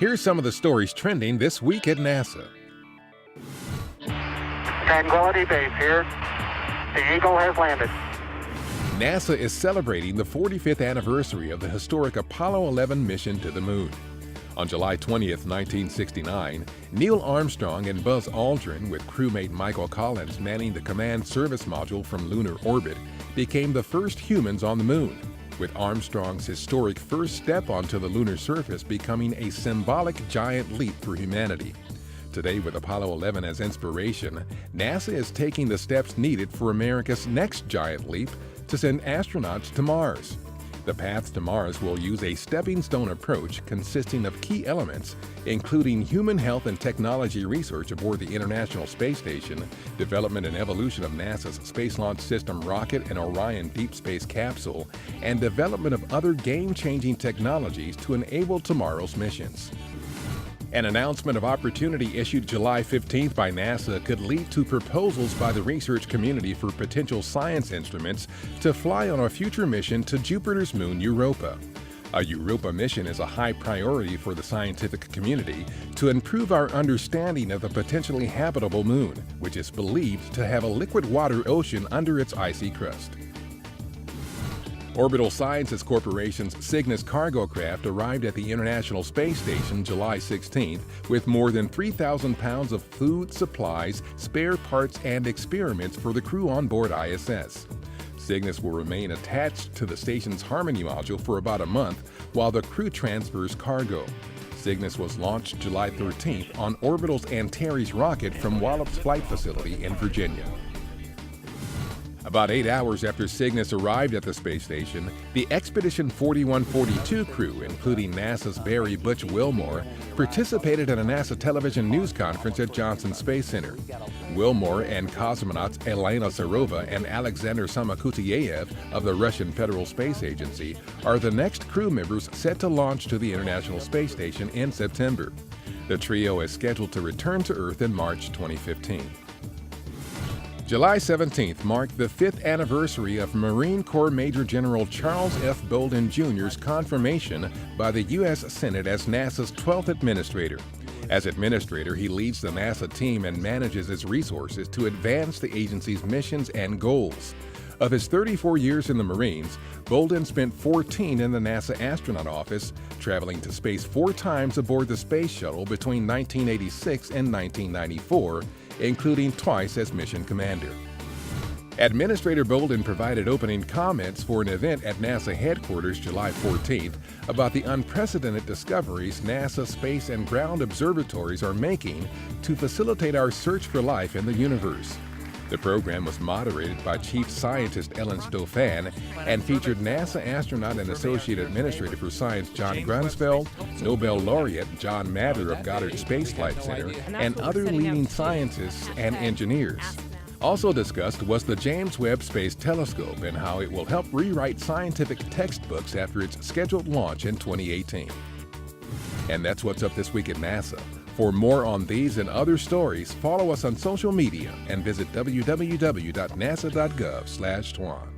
Here's some of the stories trending this week at NASA. Tranquility Base here. The Eagle has landed. NASA is celebrating the 45th anniversary of the historic Apollo 11 mission to the Moon. On July 20th, 1969, Neil Armstrong and Buzz Aldrin, with crewmate Michael Collins manning the Command Service Module from lunar orbit, became the first humans on the Moon, with Armstrong's historic first step onto the lunar surface becoming a symbolic giant leap for humanity. Today, with Apollo 11 as inspiration, NASA is taking the steps needed for America's next giant leap to send astronauts to Mars. The path to Mars will use a stepping stone approach consisting of key elements, including human health and technology research aboard the International Space Station, development and evolution of NASA's Space Launch System rocket and Orion deep space capsule, and development of other game-changing technologies to enable tomorrow's missions. An announcement of opportunity issued July 15th by NASA could lead to proposals by the research community for potential science instruments to fly on a future mission to Jupiter's moon Europa. A Europa mission is a high priority for the scientific community to improve our understanding of the potentially habitable moon, which is believed to have a liquid water ocean under its icy crust. Orbital Sciences Corporation's Cygnus cargo craft arrived at the International Space Station July 16th with more than 3,000 pounds of food, supplies, spare parts, and experiments for the crew on board ISS. Cygnus will remain attached to the station's Harmony module for about a month while the crew transfers cargo. Cygnus was launched July 13th on Orbital's Antares rocket from Wallops Flight Facility in Virginia. About 8 hours after Cygnus arrived at the space station, the Expedition 4142 crew, including NASA's Barry Butch Wilmore, participated in a NASA television news conference at Johnson Space Center. Wilmore and cosmonauts Elena Serova and Alexander Samakutyayev of the Russian Federal Space Agency are the next crew members set to launch to the International Space Station in September. The trio is scheduled to return to Earth in March 2015. July 17th marked the 5th anniversary of Marine Corps Major General Charles F. Bolden Jr.'s confirmation by the U.S. Senate as NASA's 12th administrator. As administrator, he leads the NASA team and manages its resources to advance the agency's missions and goals. Of his 34 years in the Marines, Bolden spent 14 in the NASA astronaut office, traveling to space 4 times aboard the space shuttle between 1986 and 1994, including twice as mission commander. Administrator Bolden provided opening comments for an event at NASA headquarters July 14th about the unprecedented discoveries NASA space and ground observatories are making to facilitate our search for life in the universe. The program was moderated by Chief Scientist Ellen Stofan and featured NASA astronaut and Associate Administrator for Science John Grunsfeld, Nobel laureate John Matter of Goddard Space Flight Center, and other leading scientists and engineers. Also discussed was the James Webb Space Telescope and how it will help rewrite scientific textbooks after its scheduled launch in 2018. And that's what's up this week at NASA. For more on these and other stories, follow us on social media and visit www.nasa.gov/twan.